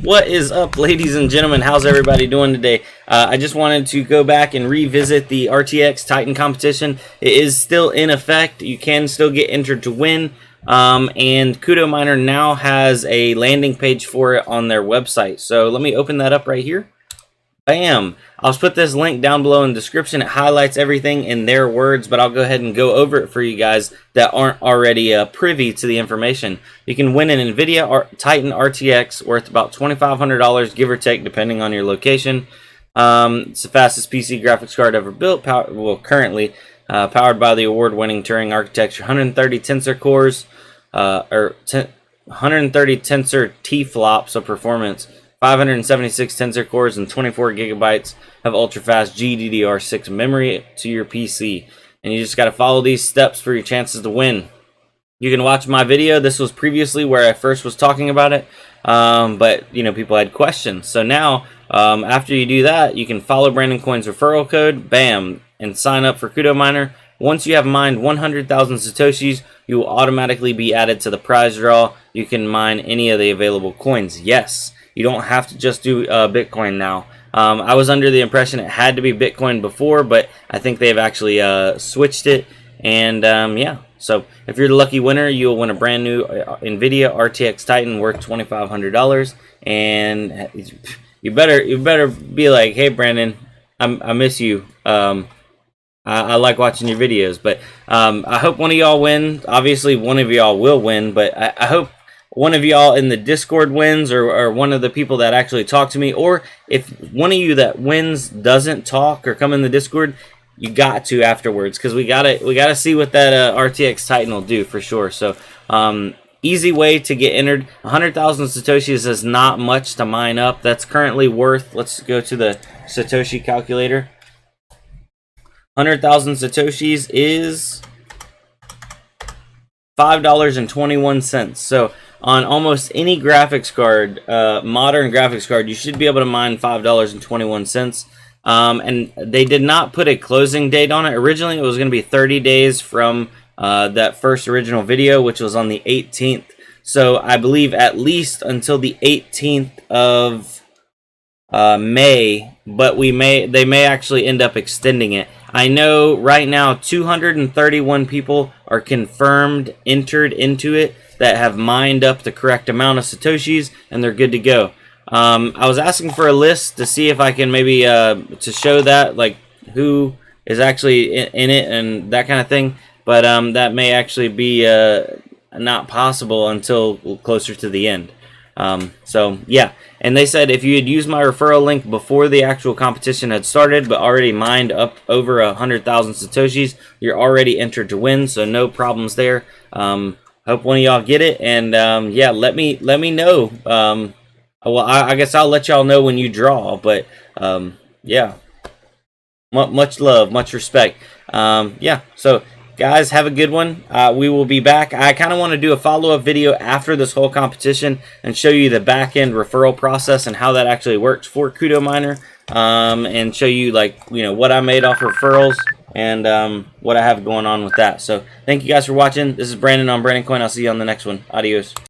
What is up, ladies and gentlemen? How's everybody doing today? I just wanted to go back and revisit the RTX Titan competition. It is still in effect. You can still get entered to win. And Kudo Miner now has a landing page for it on their website. So let me open that up right here. Bam! I'll put this link down below in the description. It highlights everything in their words, but I'll go ahead and go over it for you guys that aren't already privy to the information. You can win an NVIDIA Titan RTX worth about $2,500, give or take, depending on your location. It's the fastest PC graphics card ever built, currently powered by the award-winning Turing architecture, 130 tensor cores, 130 tensor T-flops of performance, 576 tensor cores, and 24 gigabytes of ultra-fast GDDR6 memory to your PC. And you just got to follow these steps for your chances to win. You can watch my video. This was previously where I first was talking about it, but you know, people had questions. So now, after you do that, you can follow Brandon Coin's referral code, bam, and sign up for Kudo Miner. Once you have mined 100,000 Satoshis, you will automatically be added to the prize draw. You can mine any of the available coins. Yes. You don't have to just do Bitcoin now. I was under the impression it had to be Bitcoin before, but I think they've actually switched it. And yeah, so if you're the lucky winner, you'll win a brand new NVIDIA RTX Titan worth $2,500. And you better be like, hey Brandon, I miss you. I like watching your videos, but I hope one of y'all win. Obviously, one of y'all will win, but I hope one of y'all in the Discord wins, or one of the people that actually talk to me, or if one of you that wins doesn't talk or come in the Discord, you got to afterwards, because we gotta see what that RTX Titan will do for sure. So easy way to get entered. 100,000 Satoshis is not much to mine up. That's currently worth, let's go to the Satoshi calculator. 100,000 Satoshis is $5.21. So on almost any graphics card, modern graphics card, you should be able to mine $5.21. And they did not put a closing date on it. Originally, it was going to be 30 days from that first original video, which was on the 18th. So I believe at least until the 18th of May, but they may actually end up extending it. I know right now 231 people are confirmed entered into it that have mined up the correct amount of Satoshis, and they're good to go. I was asking for a list to see if I can maybe to show that, like, who is actually in it and that kind of thing, but that may actually be not possible until closer to the end. So yeah, and they said if you had used my referral link before the actual competition had started but already mined up over 100,000 Satoshis, you're already entered to win, so no problems there. Hope one of y'all get it, and yeah, let me know. Well, I guess I'll let y'all know when you draw, but yeah, much love, much respect. Yeah, so guys, have a good one. We will be back. I kind of want to do a follow-up video after this whole competition and show you the back-end referral process and how that actually works for Kudo Miner, and show you, like, you know, what I made off referrals and what I have going on with that. So thank you guys for watching. This is Brandon on Brandon Coin. I'll see you on the next one. Adios.